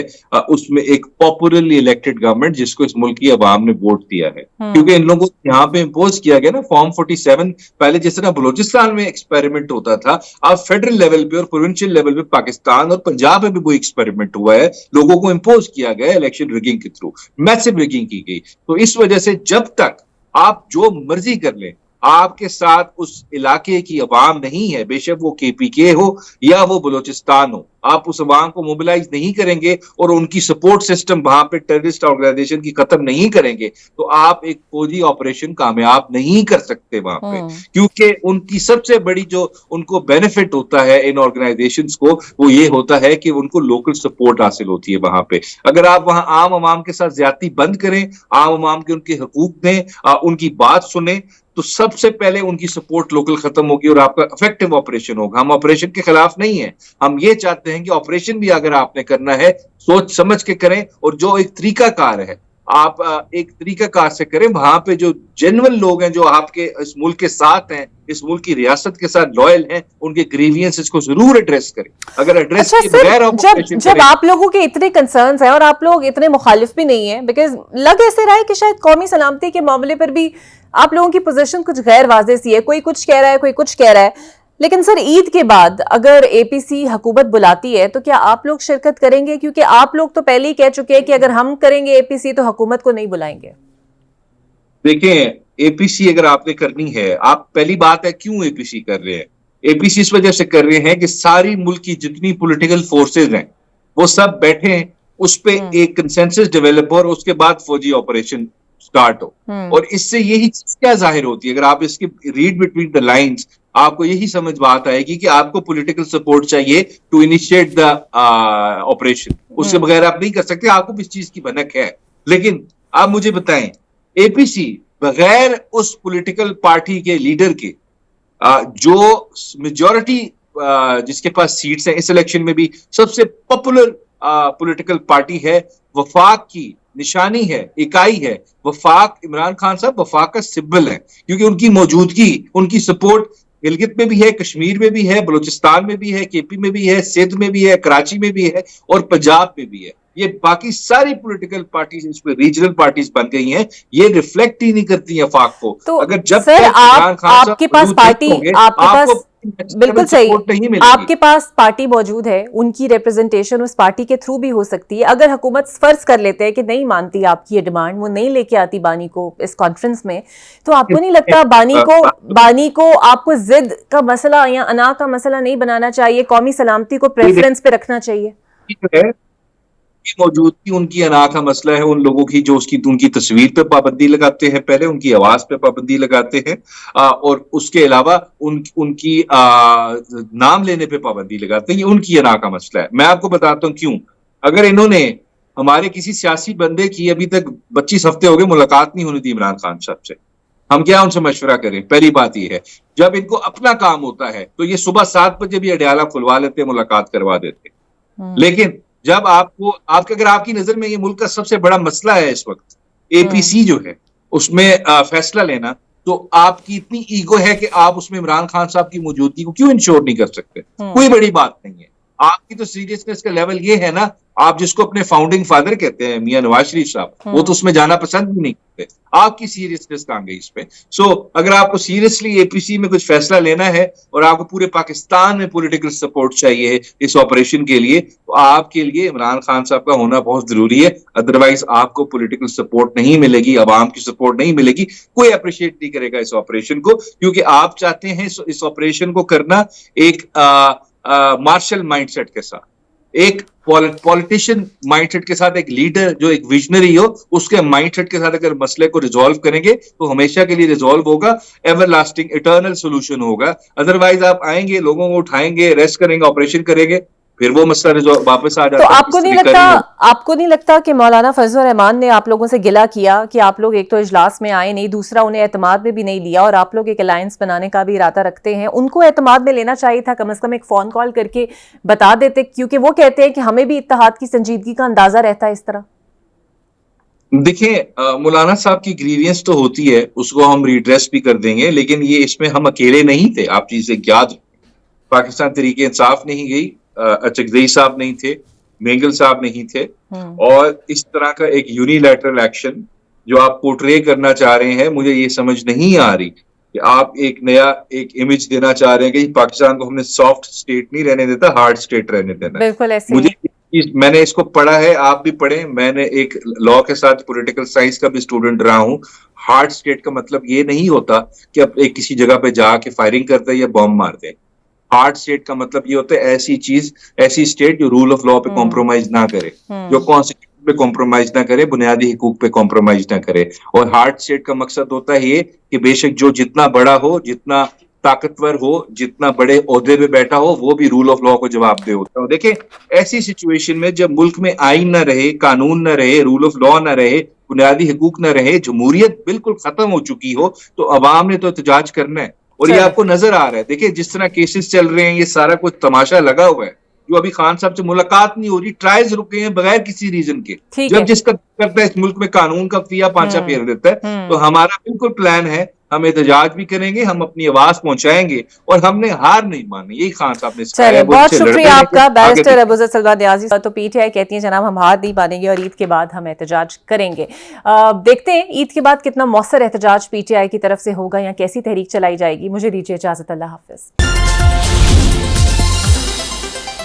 उसमें एक पॉपुलरली इलेक्टेड गवर्नमेंट जिसको इस मुल्क की अवाम ने वोट दिया है। क्योंकि इन लोगों को यहाँ पे इम्पोज किया गया ना फॉर्म 47, पहले जिस तरह बलूचिस्तान में एक्सपेरिमेंट होता था, अब फेडरल लेवल पे और प्रोविंशियल लेवल पे पाकिस्तान और पंजाब में भी वो एक्सपेरिमेंट हुआ है, लोगों को इम्पोज किया गया इलेक्शन रिगिंग के थ्रू, मैसिव रिगिंग की गई। तो इस वजह से जब तक आप जो मर्जी कर लें, आपके साथ उस इलाके की अवाम नहीं है, बेशक वो केपीके हो या वो बलूचिस्तान हो, आप उस अवाम को मोबिलाइज नहीं करेंगे और उनकी सपोर्ट सिस्टम वहां पे टेररिस्ट ऑर्गेनाइजेशन की खत्म नहीं करेंगे, तो आप एक फौजी ऑपरेशन कामयाब नहीं कर सकते वहां पे। क्योंकि उनकी सबसे बड़ी जो उनको बेनिफिट होता है इन ऑर्गेनाइजेशंस को, वो ये होता है कि उनको लोकल सपोर्ट हासिल होती है वहां पे। अगर आप वहां आम अवाम के साथ ज्यादती बंद करें, आम अवाम के उनके हकूक दें, उनकी बात सुने, तो सबसे पहले उनकी सपोर्ट लोकल खत्म होगी और आपका इफेक्टिव ऑपरेशन होगा। हम ऑपरेशन के खिलाफ नहीं है, हम ये चाहते हैं कि ऑपरेशन भी अगर आपने करना है सोच समझ के करें, और जो एक तरीकाकार है आप एक तरीकाकार से करें। वहां पे जो जेन्युइन लोग हैं, जो आपके इस मुल्क के साथ हैं, इस मुल्क की रियासत के साथ लॉयल हैं, उनके ग्रीवियंसेस को जरूर एड्रेस करें। अगर एड्रेस अच्छा के बगैर जब आप लोगों के इतने कंसर्न्स हैं और आप लोग इतने मुखालिफ भी नहीं है, बिकॉज लग ऐसे रहा है कि शायद कौमी सलामती के मामले पर भी आप लोगों की पोजीशन कुछ गैर वाज़ेह सी है, कोई कुछ कह रहा है, कोई कुछ कह रहा है, लेकिन सर ईद के बाद अगर एपीसी हुकूमत बुलाती है तो क्या आप लोग शिरकत करेंगे? क्योंकि आप लोग तो पहले ही कह चुके हैं कि अगर हम करेंगे एपीसी तो हुकूमत को नहीं बुलाएंगे। देखें, एपीसी अगर आपने करनी है, आप पहली बात है क्यों एपीसी कर रहे हैं? एपीसी इस वजह से कर रहे हैं कि सारी मुल्क की जितनी पॉलिटिकल फोर्सेज हैं वो सब बैठे हैं, उस पे एक कंसेंसस डेवलप हो और उसके बाद फौजी ऑपरेशन स्टार्ट हो। और इससे यही चीज क्या जाहिर होती है, अगर आप इसकी रीड बिटवीन द लाइंस, आपको यही समझ बात आएगी कि आपको पॉलिटिकल सपोर्ट चाहिए टू इनिशिएट द ऑपरेशन। उससे बगैर आप नहीं कर सकते, आपको इस चीज की भनक है। लेकिन आप मुझे बताएं, एपीसी बगैर उस पॉलिटिकल पार्टी के लीडर के जो मेजॉरिटी जिसके पास सीट्स हैं इस इलेक्शन में भी सबसे पॉपुलर पॉलिटिकल पार्टी है, वफाक की निशानी है, इकाई है वफाक, इमरान खान साहब वफाक का सिंबल है, क्योंकि उनकी मौजूदगी, उनकी सपोर्ट गिलगित में भी है, कश्मीर में भी है, बलूचिस्तान में भी है, केपी में भी है, सिंध में भी है, कराची में भी है और पंजाब में भी है। ये बाकी सारी पॉलिटिकल पार्टीज इसमें रीजनल पार्टीज बन गई हैं, ये रिफ्लेक्ट ही नहीं करती है फाक को। तो अगर जब सर आपके पास पार्टी, आपके पास बिल्कुल सही, आपके पास पार्टी मौजूद है, उनकी रिप्रेजेंटेशन उस पार्टी के थ्रू भी हो सकती है। अगर हुकूमत फर्ज कर लेते हैं कि नहीं मानती आपकी ये डिमांड, वो नहीं लेके आती बानी को इस कॉन्फ्रेंस में, तो आपको नहीं लगता बानी को आपको जिद का मसला या अना का मसला नहीं बनाना चाहिए, कौमी सलामती को प्रेफरेंस पे रखना चाहिए? मौजूदगी उनकी अना का मसला है, उन लोगों की जो उनकी तस्वीर पे पाबंदी लगाते हैं, पहले उनकी आवाज पे पाबंदी लगाते हैं, और उसके अलावा उनकी नाम लेने पे पाबंदी लगाते हैं, ये उनकी अना का मसला है। मैं आपको बताता हूँ क्यों। अगर इन्होंने हमारे किसी सियासी बंदे की अभी तक 25 हफ्ते हो गए मुलाकात नहीं होनी थी इमरान खान साहब से, हम क्या उनसे मशवरा करें? पहली बात यह है, जब इनको अपना काम होता है तो ये सुबह 7 बजे भी अडयाला खुलवा लेते, मुलाकात करवा देते। लेकिन जब अगर आपकी नजर में ये मुल्क का सबसे बड़ा मसला है इस वक्त एपीसी जो है, उसमें फैसला लेना, तो आपकी इतनी ईगो है कि आप उसमें इमरान खान साहब की मौजूदगी को क्यों इंश्योर नहीं कर सकते? कोई बड़ी बात नहीं है। आपकी तो सीरियसनेस का लेवल ये है ना, आप जिसको अपने फाउंडिंग फादर कहते हैं मियां नवाज शरीफ साहब, वो तो उसमें जाना पसंद भी नहीं करते। आपकी सीरियसनेस कहां गई इस पे? अगर आपको सीरियसली एपीसी में कुछ फैसला लेना है और आपको पूरे पाकिस्तान में पॉलिटिकल सपोर्ट चाहिए इस ऑपरेशन के लिए, तो आपके लिए इमरान खान साहब का होना बहुत जरूरी है। अदरवाइज आपको पॉलिटिकल सपोर्ट नहीं मिलेगी, आवाम की सपोर्ट नहीं मिलेगी, कोई अप्रिशिएट नहीं करेगा इस ऑपरेशन को, क्योंकि आप चाहते हैं इस ऑपरेशन को करना एक मार्शल माइंडसेट के साथ, एक पॉलिटिशियन माइंडसेट के साथ, एक लीडर जो एक विजनरी हो उसके माइंडसेट के साथ अगर मसले को रिजॉल्व करेंगे तो हमेशा के लिए रिजॉल्व होगा, एवरलास्टिंग इटर्नल सॉल्यूशन होगा। अदरवाइज आप आएंगे, लोगों को उठाएंगे, अरेस्ट करेंगे, ऑपरेशन करेंगे, फिर वो मसला वापस आ जाता है। तो आपको नहीं लगता कि मौलाना फजल रहमान ने आप लोगों से गिला किया कि आप लोग एक तो इजलास में आए नहीं, दूसरा उन्हें एतमाद में भी नहीं लिया, और आप लोग एक अलायंस बनाने का भी इरादा रखते हैं? उनको एतमाद में लेना चाहिए था, कम से कम एक फोन कॉल करके बता देते, क्योंकि वो कहते हैं कि हमें भी इत्तेहाद की संजीदगी का अंदाजा रहता है इस तरह। देखिए मौलाना साहब की ग्रीवियंस तो होती है, उसको हम रिड्रेस भी कर देंगे, लेकिन ये इसमें हम अकेले नहीं थे। आप चीजें याद रखें, पाकिस्तान तरीके इंसाफ नहीं गई, अचकजई साहब नहीं थे, मेंगल साहब नहीं थे, और इस तरह का एक यूनिलैटरल एक्शन जो आप पोर्ट्रे करना चाह रहे हैं, मुझे ये समझ नहीं आ रही कि आप एक नया एक इमेज देना चाह रहे हैं कि पाकिस्तान को हमने सॉफ्ट स्टेट नहीं रहने देता, हार्ड स्टेट रहने देना है। बिल्कुल ऐसे मुझे ही। मैंने इसको पढ़ा है, आप भी पढ़ें, मैंने एक लॉ के साथ पॉलिटिकल साइंस का भी स्टूडेंट रहा हूं। हार्ड स्टेट का मतलब ये नहीं होता कि आप एक किसी जगह पे जाके फायरिंग करते हैं या बॉम्ब मारते हैं। हार्ड स्टेट का मतलब ये होता है ऐसी स्टेट जो रूल ऑफ लॉ पे कॉम्प्रोमाइज ना करे, जो कॉन्स्टिट्यूशन पे कॉम्प्रोमाइज ना करे, बुनियादी हुकूक पे कॉम्प्रोमाइज ना करे। और हार्ड स्टेट का मकसद होता है ये कि बेशक जो जितना बड़ा हो, जितना ताकतवर हो, जितना बड़े ओहदे पे बैठा हो, वो भी रूल ऑफ लॉ को जवाबदेह होता है। देखिए, ऐसी सिचुएशन में जब मुल्क में आइन ना रहे, कानून ना रहे, रूल ऑफ लॉ ना रहे, बुनियादी हुकूक ना रहे, जमहूरियत बिल्कुल खत्म हो चुकी हो, तो अवाम ने तो एहतजाज करना है। और ये आपको नजर आ रहा है, देखिए जिस तरह केसेस चल रहे हैं, ये सारा कुछ तमाशा लगा हुआ है। जो अभी खान साहब से मुलाकात नहीं हो रही, ट्रायल्स रुक गए हैं बगैर किसी रीजन के। जब जिसका करता है इस मुल्क में कानून का फिया पांचा फेर देता है। तो हमारा बिल्कुल प्लान है, हम एहतजाज भी करेंगे, हम अपनी आवाज पहुंचाएंगे, और हमने हार नहीं माननी। यही खान साहब ने चलिए, बहुत शुक्रिया आपका बैरिस्टर अबूजर सलवा न्याजी। तो पीटीआई कहती है जनाब हम हार नहीं मानेंगे और ईद के बाद हम एहतजाज करेंगे। देखते हैं ईद के बाद कितना मौसर एहतजाज पीटीआई की तरफ से होगा या कैसी तहरीक चलाई जाएगी। मुझे दीजिए इजाजत, अल्लाह हाफिज।